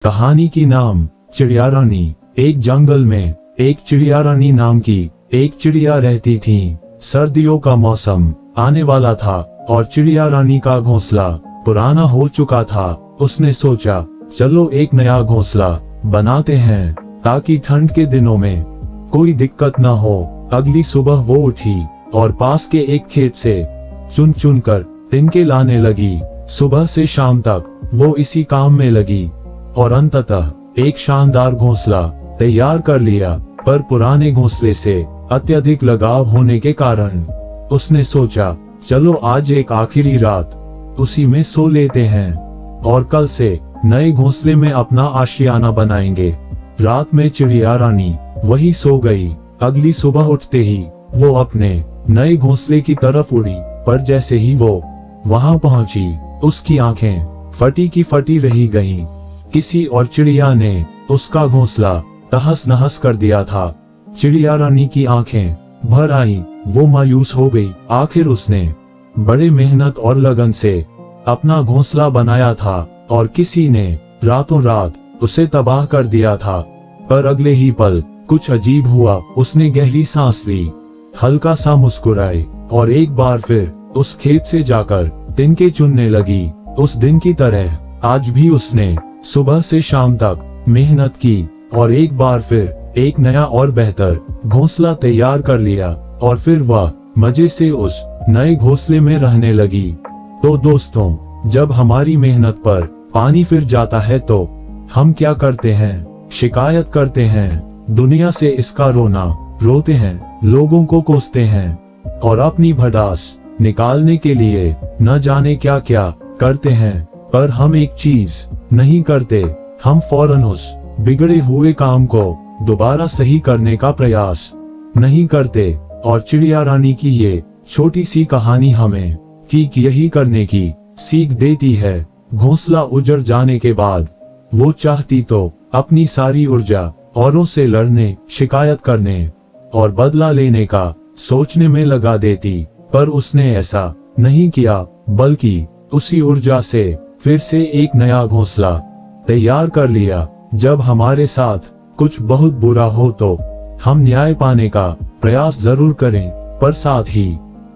कहानी की नाम चिड़िया रानी। एक जंगल में एक चिड़िया रानी नाम की एक चिड़िया रहती थी। सर्दियों का मौसम आने वाला था और चिड़िया रानी का घोंसला पुराना हो चुका था। उसने सोचा, चलो एक नया घोंसला बनाते हैं ताकि ठंड के दिनों में कोई दिक्कत न हो। अगली सुबह वो उठी और पास के एक खेत से चुन चुन कर तिनके लाने लगी। सुबह से शाम तक वो इसी काम में लगी और अंततः एक शानदार घोंसला तैयार कर लिया। पर पुराने घोंसले से अत्यधिक लगाव होने के कारण उसने सोचा, चलो आज एक आखिरी रात उसी में सो लेते हैं और कल से नए घोंसले में अपना आशियाना बनाएंगे। रात में चिड़िया रानी वही सो गई। अगली सुबह उठते ही वो अपने नए घोंसले की तरफ उड़ी, पर जैसे ही वो वहां पहुंची उसकी आंखें फटी की फटी रही गईं। किसी और चिड़िया ने उसका घोंसला तहस नहस कर दिया था। चिड़िया रानी की आंखें भर आईं, वो मायूस हो गई। आखिर उसने बड़े मेहनत और लगन से अपना घोंसला बनाया था और किसी ने रातों रात उसे तबाह कर दिया था। पर अगले ही पल कुछ अजीब हुआ। उसने गहरी सांस ली, हल्का सा मुस्कुराई और एक बार फिर उस खेत से जाकर तिनके चुनने लगी। उस दिन की तरह आज भी उसने सुबह से शाम तक मेहनत की और एक बार फिर एक नया और बेहतर घोंसला तैयार कर लिया और फिर वह मजे से उस नए घोंसले में रहने लगी। तो दोस्तों, जब हमारी मेहनत पर पानी फिर जाता है तो हम क्या करते हैं? शिकायत करते हैं, दुनिया से इसका रोना रोते हैं, लोगों को कोसते हैं और अपनी भड़ास निकालने के लिए न जाने क्या क्या करते हैं। पर हम एक चीज नहीं करते, हम फौरन उस बिगड़े हुए काम को दोबारा सही करने का प्रयास नहीं करते। और चिड़िया रानी की ये छोटी सी कहानी हमें ठीक यही करने की सीख देती है। घोंसला उजड़ जाने के बाद वो चाहती तो अपनी सारी ऊर्जा औरों से लड़ने, शिकायत करने और बदला लेने का सोचने में लगा देती, पर उसने ऐसा नहीं किया, बल्कि उसी ऊर्जा से फिर से एक नया घोंसला तैयार कर लिया। जब हमारे साथ कुछ बहुत बुरा हो तो हम न्याय पाने का प्रयास जरूर करें, पर साथ ही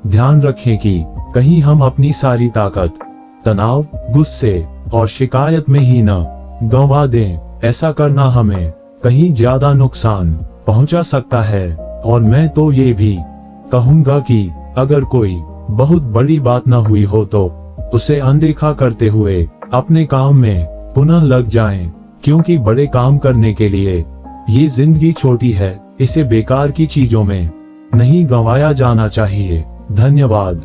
ध्यान रखें कि कहीं हम अपनी सारी ताकत तनाव, गुस्से और शिकायत में ही न गंवा दें। ऐसा करना हमें कहीं ज्यादा नुकसान पहुंचा सकता है। और मैं तो ये भी कहूंगा कि अगर कोई बहुत बड़ी बात न हुई हो तो उसे अनदेखा करते हुए अपने काम में पुनः लग जाएं, क्योंकि बड़े काम करने के लिए ये जिंदगी छोटी है, इसे बेकार की चीजों में नहीं गंवाया जाना चाहिए। धन्यवाद।